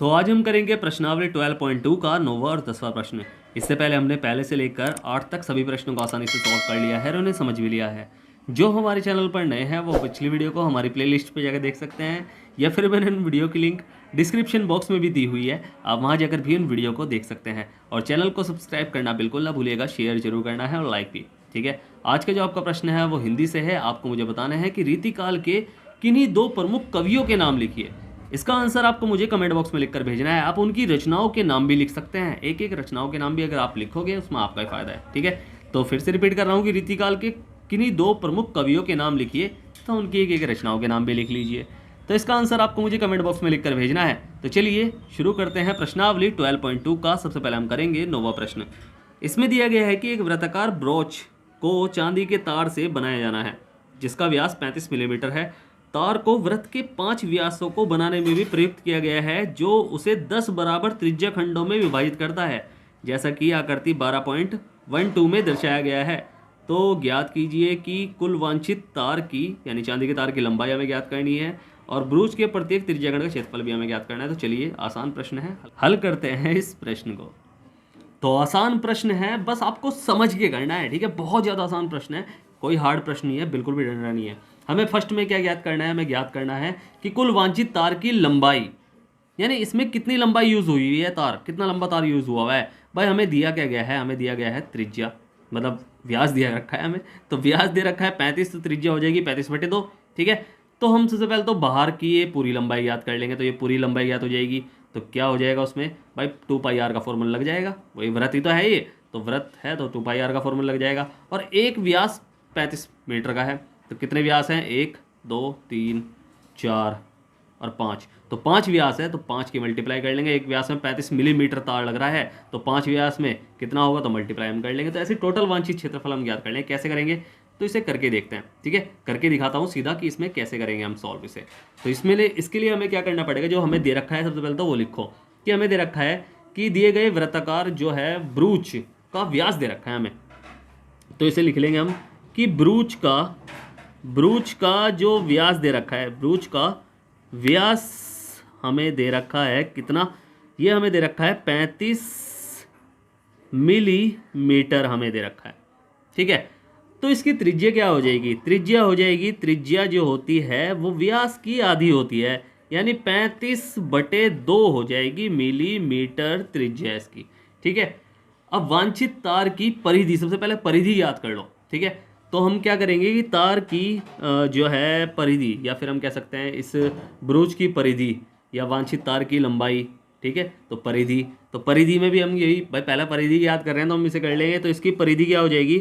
तो आज हम करेंगे प्रश्नावली 12.2 का 9वां और 10वां प्रश्न। इससे पहले हमने पहले से लेकर 8 तक सभी प्रश्नों को आसानी से सॉल्व कर लिया है और उन्हें समझ भी लिया है। जो हमारे चैनल पर नए हैं वो पिछली वीडियो को हमारी प्लेलिस्ट पे जाकर देख सकते हैं, या फिर मैंने उन वीडियो की लिंक डिस्क्रिप्शन बॉक्स में भी दी हुई है, आप वहाँ जाकर भी उन वीडियो को देख सकते हैं। और चैनल को सब्सक्राइब करना बिल्कुल ना भूलिएगा, शेयर जरूर करना है और लाइक भी। ठीक है, आज का जो आपका प्रश्न है वो हिंदी से है। आपको मुझे बताना है कि रीतिकाल के किन्हीं दो प्रमुख कवियों के नाम लिखिए। इसका आंसर आपको मुझे कमेंट बॉक्स में लिखकर भेजना है। आप उनकी रचनाओं के नाम भी लिख सकते हैं, एक एक रचनाओं के नाम भी अगर आप लिखोगे उसमें आपका ही फायदा है। ठीक है, तो फिर से रिपीट कर रहा हूँ कि रीतिकाल के किन्हीं दो प्रमुख कवियों के नाम लिखिए, तो उनकी एक एक रचनाओं के नाम भी लिख लीजिए। तो इसका आंसर आपको मुझे कमेंट बॉक्स में लिखकर भेजना है। तो चलिए शुरू करते हैं प्रश्नावली 12.2 का। सबसे पहले हम करेंगे 9वां प्रश्न। इसमें दिया गया है कि एक वृत्ताकार ब्रोच को चांदी के तार से बनाया जाना है जिसका व्यास 35 मिलीमीटर है। तार को वृत्त के 5 व्यासों को बनाने में भी प्रयुक्त किया गया है जो उसे 10 बराबर त्रिज्या खंडों में विभाजित करता है, जैसा कि आकृति 12.12 में दर्शाया गया है। तो ज्ञात कीजिए कि कुल वांछित तार की यानी चांदी के तार की लंबाई हमें ज्ञात करनी है और ब्रूच के प्रत्येक त्रिज्याखंड का क्षेत्रफल भी हमें ज्ञात करना है। तो चलिए आसान प्रश्न है, हल करते हैं इस प्रश्न को। तो आसान प्रश्न है, बस आपको समझ के करना है। ठीक है, बहुत ज़्यादा आसान प्रश्न है, कोई हार्ड प्रश्न नहीं है, बिल्कुल भी डरना नहीं है। हमें फर्स्ट में क्या ज्ञात करना है, हमें ज्ञात करना है कि कुल वांछित तार की लंबाई, यानी इसमें कितनी लंबाई यूज़ हुई हुई है, तार कितना लंबा तार यूज़ हुआ है। भाई हमें दिया क्या गया है, हमें दिया गया है त्रिज्या, मतलब व्यास दिया रखा है हमें। तो व्यास दे रखा है 35, तो त्रिज्या हो जाएगी 35/2। ठीक है, तो हम सबसे पहले तो बाहर की ये पूरी लंबाई ज्ञात कर लेंगे। तो ये पूरी लंबाई ज्ञात हो जाएगी, तो क्या हो जाएगा उसमें भाई 2πr का फॉर्मूला लग जाएगा। वही वृत्त ही तो है, ये तो वृत्त है तो 2πr का फॉर्मूला लग जाएगा। और एक व्यास 35 मीटर का है, तो कितने व्यास हैं, 1 2 3 4 और 5, तो 5 व्यास है, तो 5 की मल्टीप्लाई कर लेंगे। एक व्यास में 35 मिलीमीटर तार लग रहा है, तो 5 व्यास में कितना होगा, तो मल्टीप्लाई हम कर लेंगे। तो ऐसे टोटल वांछित क्षेत्रफल हम ज्ञात कर लेंगे। कैसे करेंगे, तो इसे करके देखते हैं। ठीक है, करके दिखाता हूँ सीधा कि इसमें कैसे करेंगे हम सॉल्व इसे। तो इसके लिए हमें क्या करना पड़ेगा, जो हमें दे रखा है सबसे पहले तो वो लिखो कि हमें दे रखा है कि दिए गए वृत्ताकार जो है ब्रूच का व्यास दे रखा है हमें। तो इसे लिख लेंगे हम कि ब्रूच का जो व्यास दे रखा है, ब्रूच का व्यास हमें दे रखा है कितना, ये हमें दे रखा है 35 मिलीमीटर हमें दे रखा है। ठीक है, तो इसकी त्रिज्या क्या हो जाएगी, त्रिज्या जो होती है वो व्यास की आधी होती है, यानी 35/2 हो जाएगी मिलीमीटर त्रिज्या इसकी। ठीक है, अब वांछित तार की परिधि, सबसे पहले परिधि याद कर लो। ठीक है, तो हम क्या करेंगे कि तार की जो है परिधि, या फिर हम कह सकते हैं इस ब्रूच की परिधि या वांछित तार की लंबाई। ठीक है, तो परिधि में भी हम यही भाई पहला परिधि याद कर रहे हैं, तो हम इसे कर लेंगे। तो इसकी परिधि क्या हो जाएगी,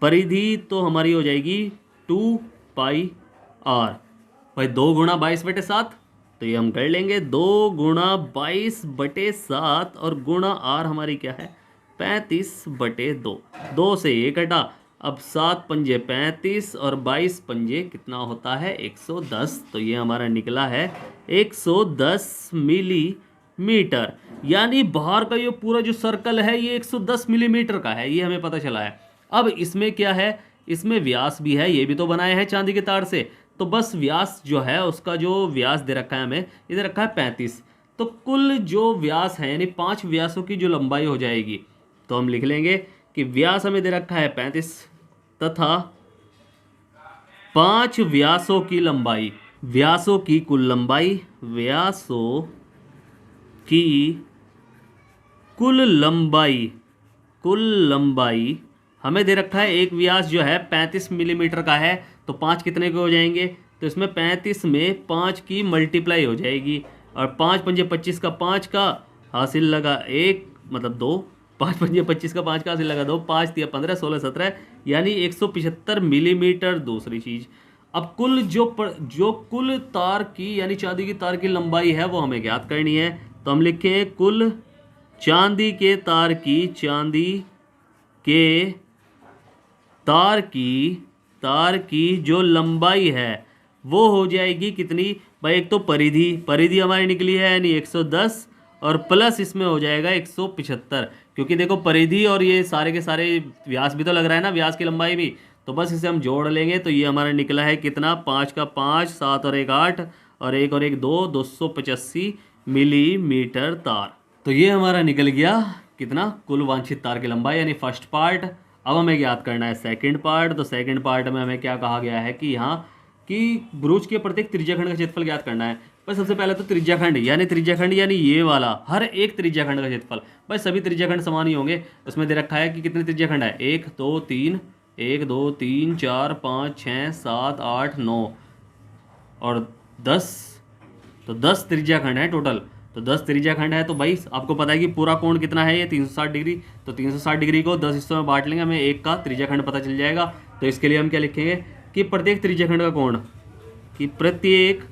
परिधि तो हमारी हो जाएगी 2πr भाई 2 गुणा 22/7, तो ये हम कर लेंगे 2 गुणा 22/7 और गुणा r हमारी क्या है 35/2। 2 से 1 घटा, अब 7 पंजे 35 और 22 पंजे कितना होता है 110। तो ये हमारा निकला है 110 मिलीमीटर, यानी बाहर का ये पूरा जो सर्कल है ये 110 मिलीमीटर का है, ये हमें पता चला है। अब इसमें क्या है, इसमें व्यास भी है, ये भी तो बनाए हैं चांदी के तार से। तो बस व्यास जो है उसका जो व्यास दे रखा है हमें, ये दे रखा है 35, तो कुल जो व्यास है यानी 5 व्यासों की जो लंबाई हो जाएगी, तो हम लिख लेंगे कि व्यास हमें दे रखा है 35 तथा 5 व्यासों की लंबाई, व्यासों की कुल लंबाई, व्यासों की कुल लंबाई हमें दे रखा है। एक व्यास जो है 35 मिलीमीटर का है, तो 5 कितने के हो जाएंगे, तो इसमें 35 में 5 की मल्टीप्लाई हो जाएगी, और 5 पंजे 25 का 5 का हासिल लगा 1 मतलब 2, 5 पंजे 25 का 5 का हासिल लगा 2, 5 दिया 15, 16 17, यानी 175 मिलीमीटर दूसरी चीज़। अब कुल जो कुल तार की यानी चांदी की तार की लंबाई है वो हमें ज्ञात करनी है। तो हम लिखें कुल चांदी के तार की जो लंबाई है वो हो जाएगी कितनी भाई, एक तो परिधि हमारी निकली है यानी 110, और प्लस इसमें हो जाएगा 175, क्योंकि देखो परिधि और ये सारे के सारे व्यास भी तो लग रहा है ना, व्यास की लंबाई भी, तो बस इसे हम जोड़ लेंगे। तो ये हमारा निकला है कितना, 5 का 5, 7 और 1 8, और एक 285 मिलीमीटर तार। तो ये हमारा निकल गया कितना कुल वांछित तार की लंबाई यानी फर्स्ट पार्ट। अब हमें याद करना है सेकंड पार्ट। तो सेकंड पार्ट में हमें क्या कहा गया है कि यहाँ कि ब्रूच के प्रत्येक त्रिज्याखंड का क्षेत्रफल ज्ञात करना है। भाई सबसे पहले तो त्रिज्याखंड यानी ये वाला हर एक त्रिज्याखंड का क्षेत्रफल। भाई सभी त्रिज्याखंड समान ही होंगे। उसमें दे रखा है कि कितने त्रिज्याखंड है, 1 2 3 1 2 3 4 5 6 7 8 9 और 10। तो 10 त्रिज्याखंड है टोटल। तो 10 त्रिज्याखंड है तो भाई आपको पता है कि पूरा कोण कितना है, ये 360 डिग्री। तो 360 डिग्री को 10 हिस्सों में बांट लेंगे, हमें एक का त्रिज्याखंड पता चल जाएगा। तो इसके लिए हम क्या लिखेंगे कि प्रत्येक त्रिज्याखंड का कोण, कि प्रत्येक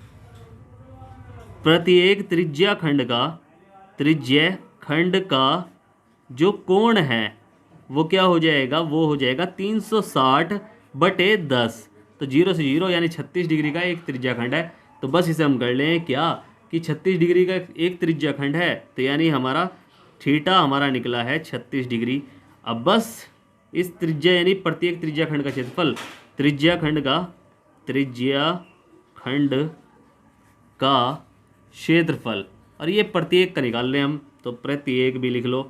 त्रिज्याखंड का जो कोण है वो क्या हो जाएगा, वो हो जाएगा 360/10। तो 0 से 0 यानी 36 डिग्री का एक त्रिज्याखंड है। तो बस इसे हम कर लें क्या कि 36 डिग्री का एक त्रिज्याखंड है, तो यानी हमारा थीटा हमारा निकला है 36 डिग्री। अब बस इस त्रिज्या यानी प्रत्येक त्रिज्याखंड का क्षेत्रफल, त्रिज्याखंड का क्षेत्रफल, और ये प्रत्येक का निकाल लें हम। तो प्रत्येक भी लिख लो,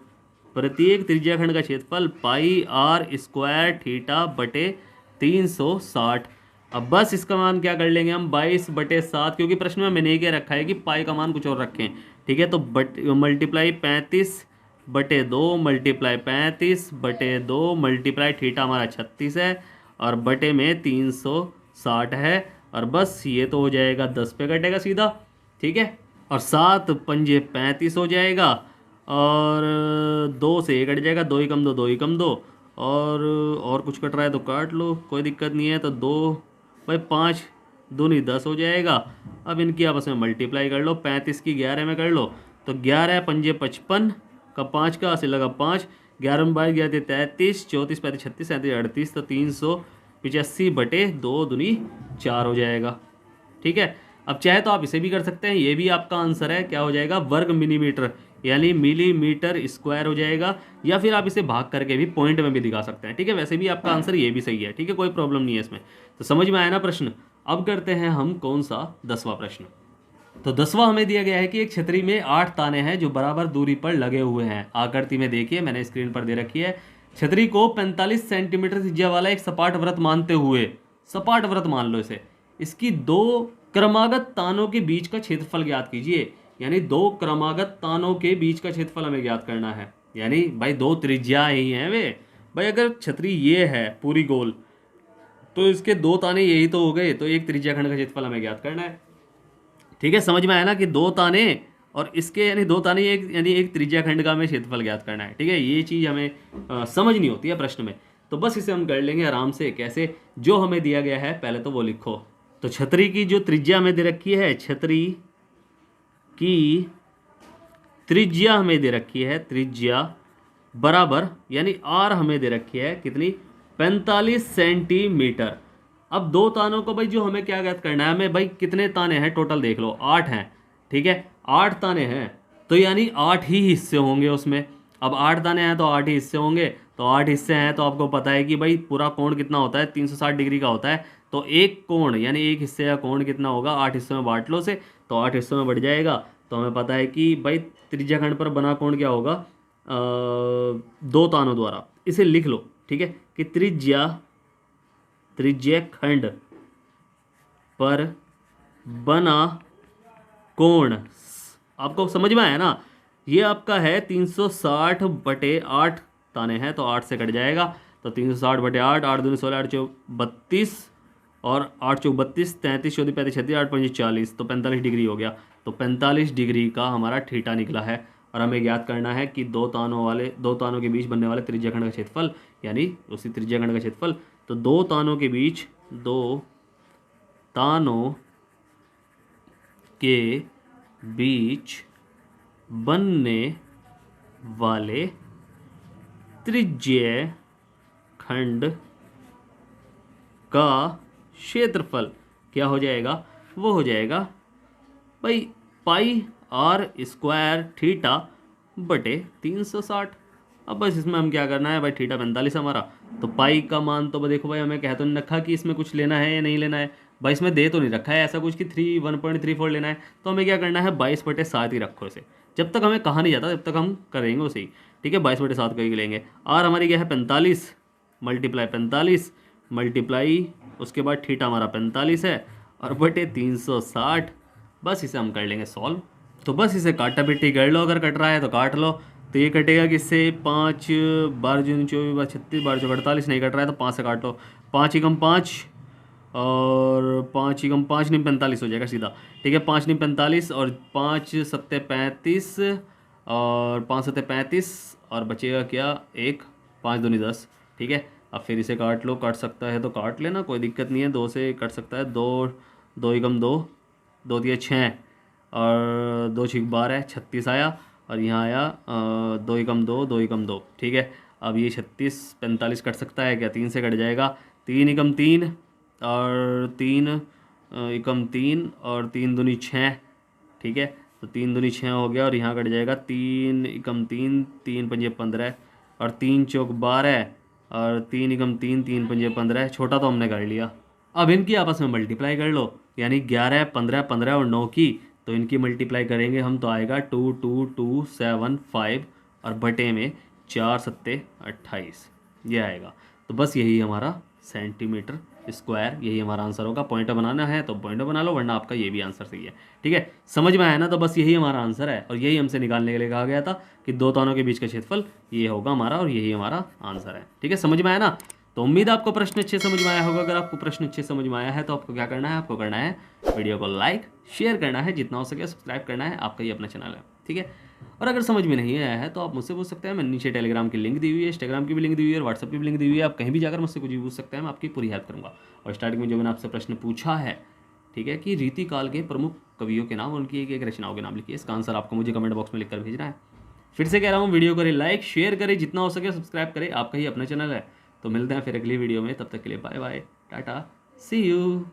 प्रत्येक त्रिज्याखंड का क्षेत्रफल पाई आर स्क्वायर थीटा बटे 360। अब बस इसका मान क्या कर लेंगे हम 22/7, क्योंकि प्रश्न में मैंने क्या रखा है कि पाई का मान कुछ और रखें। ठीक है, तो मल्टीप्लाई 35/2 मल्टीप्लाई 35/2 मल्टीप्लाई थीटा हमारा 36 है और बटे में 360 है। और बस ये तो हो जाएगा 10 पे कटेगा सीधा। ठीक है, और 7 पंजे 35 हो जाएगा और 2 से 1 कट जाएगा, 2 ही कम 2 2 ही कम 2 और कुछ कट रहा है तो काट लो, कोई दिक्कत नहीं है। तो 2 भाई 5 दूनी 10 हो जाएगा। अब इनकी आपस में मल्टीप्लाई कर लो, 35 की 11 में कर लो। तो 11 पंजे 55 का 5 का से लगा 5, 11 में 22 11 33 34 35 36 37 38। तो 385/2 दूनी 4 हो जाएगा। ठीक है, अब चाहे तो आप इसे भी कर सकते हैं, ये भी आपका आंसर है। क्या हो जाएगा वर्ग मिलीमीटर यानी मिलीमीटर स्क्वायर हो जाएगा, या फिर आप इसे भाग करके भी पॉइंट में भी दिखा सकते हैं। ठीक है, वैसे भी आपका आंसर ये भी सही है। ठीक है, कोई प्रॉब्लम नहीं है इसमें। तो समझ में आया ना प्रश्न। अब करते हैं हम कौन सा 10वां प्रश्न। तो 10वां हमें दिया गया है कि एक छतरी में 8 ताने हैं जो बराबर दूरी पर लगे हुए हैं। आकृति में देखिए, मैंने स्क्रीन पर दे रखी है। छतरी को 45 सेंटीमीटर त्रिज्या वाला एक सपाट वृत्त मानते हुए, सपाट वृत्त मान लो इसे, इसकी 2 क्रमागत तानों के बीच का क्षेत्रफल ज्ञात कीजिए। यानी 2 क्रमागत तानों के बीच का क्षेत्रफल हमें ज्ञात करना है। यानी भाई 2 त्रिज्या ही हैं वे। भाई अगर छतरी ये है पूरी गोल, तो इसके 2 ताने यही तो हो गए। तो एक त्रिज्याखंड का क्षेत्रफल हमें ज्ञात करना है। ठीक है, समझ में आया ना कि 2 ताने और इसके यानी 2 ताने एक यानी एक त्रिज्याखंड का हमें क्षेत्रफल ज्ञात करना है। ठीक है, ये चीज़ हमें समझ नहीं होती है प्रश्न में। तो बस इसे हम कर लेंगे आराम से। कैसे, जो हमें दिया गया है पहले तो वो लिखो। तो छतरी की जो त्रिज्या हमें दे रखी है, छतरी की त्रिज्या हमें दे रखी है, त्रिज्या बराबर यानी आर हमें दे रखी है कितनी, 45 सेंटीमीटर। अब 2 तानों को भाई जो हमें क्या ज्ञात करना है, हमें भाई कितने ताने हैं टोटल देख लो, 8 हैं। ठीक है, 8 ताने हैं तो यानी 8 ही हिस्से होंगे उसमें। अब 8 ताने हैं तो 8 ही हिस्से होंगे। तो 8 हिस्से हैं तो आपको पता है कि भाई पूरा कोण कितना होता है, 360 डिग्री का होता है। तो एक कोण यानी एक हिस्से का कोण कितना होगा, 8 हिस्सों में बांट लो से, तो 8 हिस्सों में बढ़ जाएगा। तो हमें पता है कि भाई त्रिज्याखंड पर बना कोण क्या होगा, 2 तानों द्वारा। इसे लिख लो। ठीक है, कि त्रिज्याखंड पर बना कोण, आपको समझ में आया ना। ये आपका है 360/8 ताने हैं तो 8 से कट जाएगा। तो 360/8, 8 दूनी 16, 8 चौक 32 और 8 चौक 32, 33 चौदह 35 36, 8 पंजे 40। तो 45 डिग्री हो गया। तो 45 डिग्री का हमारा थीटा निकला है। और हमें ज्ञात करना है कि 2 तानों के बीच बनने वाले त्रिज्याखंड का क्षेत्रफल, यानी उसी त्रिज्याखंड का क्षेत्रफल। तो 2 तानों के बीच बनने वाले त्रिज्याखंड का क्षेत्रफल क्या हो जाएगा, वो हो जाएगा भाई पाई आर स्क्वायर थीटा बटे 360। अब बस इसमें हम क्या करना है भाई, थीटा 45 हमारा। तो पाई का मान तो देखो भाई हमें कह तो नहीं रखा कि इसमें कुछ लेना है या नहीं लेना है। भाई इसमें दे तो नहीं रखा है ऐसा कुछ कि 1.34 लेना है, तो हमें क्या करना है 22/7 ही रखो इसे, जब तक हमें कहा नहीं जाता जब तक हम करेंगे उसे ही। ठीक है, 22/7 का ही लेंगे। आर हमारी क्या है 45 मल्टीप्लाई 45 मल्टीप्लाई उसके बाद थीटा हमारा 45 है और बटे 360। बस इसे हम कर लेंगे सॉल्व। तो बस इसे काटा पिट्टी कर लो, अगर कट रहा है तो काट लो। तो ये कटेगा किससे 5 12 जून 24 बार 36 12 चौक 48, नहीं कट रहा है तो 5 से काट लो। 5 एकम 5 और 5 एकम 5 नहीं 45 हो जाएगा सीधा। ठीक है, 5 नहीं 45 और 5 सत्ते 35 और 5 सत्ते 35 और बचेगा क्या 1, 5 दूनी 10। ठीक है, अब फिर इसे काट लो, काट सकता है तो काट लेना, कोई दिक्कत नहीं है, 2 से कट सकता है। 2 एकम 2 2 दिए 6 और 2 6 12 36 आया और यहाँ आया 2 एकम 2 2 एकम 2। ठीक है, अब ये 36 45 कट सकता है क्या, 3 से कट जाएगा। 3 एकम 3 और 3 एकम 3 और 3 दूनी 6। ठीक है, तो 3 दूनी 6 हो गया और यहाँ कट जाएगा 3 एकम 3 3 पंजे 15 और 3 चौक 12 और 3 एकम 3 3 पंजे 15। छोटा तो हमने कर लिया। अब इनकी आपस में मल्टीप्लाई कर लो, यानी 11 15 15 और 9 की, तो इनकी मल्टीप्लाई करेंगे हम तो आएगा 2 2 2 7 5 और बटे में 4 सत्ते 28 ये आएगा। तो बस यही हमारा सेंटीमीटर स्क्वायर, यही हमारा आंसर होगा। पॉइंट बनाना है तो पॉइंट बना लो, वरना आपका ये भी आंसर सही है। ठीक है, समझ में आया ना, तो बस यही हमारा आंसर है और यही हमसे निकालने के लिए कहा गया था कि दो तानों के बीच का क्षेत्रफल ये होगा हमारा और यही हमारा आंसर है। ठीक है, समझ में आया ना। तो उम्मीद है आपको प्रश्न अच्छे समझ में आया होगा। अगर आपको प्रश्न अच्छे समझ में आया है तो आपको क्या करना है, आपको करना है वीडियो को लाइक शेयर करना है, जितना हो सके सब्सक्राइब करना है, आपका ही अपना चैनल है। ठीक है, और अगर समझ में नहीं आया है तो आप मुझसे पूछ सकते हैं। मैंने नीचे टेलीग्राम की लिंक दी हुई है, इंस्टाग्राम की भी लिंक दी हुई है और व्हाट्सएप की भी लिंक दी हुई है। आप कहीं भी जाकर मुझसे कुछ भी पूछ सकते हैं, मैं आपकी पूरी हेल्प करूँगा। और स्टार्टिंग में जो मैंने आपसे प्रश्न पूछा है, ठीक है, कि रीति काल के प्रमुख कवियों के नाम, उनकी एक एक रचनाओं के नाम लिखिए, इसका आंसर आपको मुझे कमेंट बॉक्स में लिखकर भेजना है। फिर से कह रहा हूँ, वीडियो करें लाइक शेयर करें, जितना हो सके सब्सक्राइब करें, आपका ही अपना चैनल है। तो मिलते हैं फिर अगली वीडियो में, तब तक के लिए bye bye tata see you.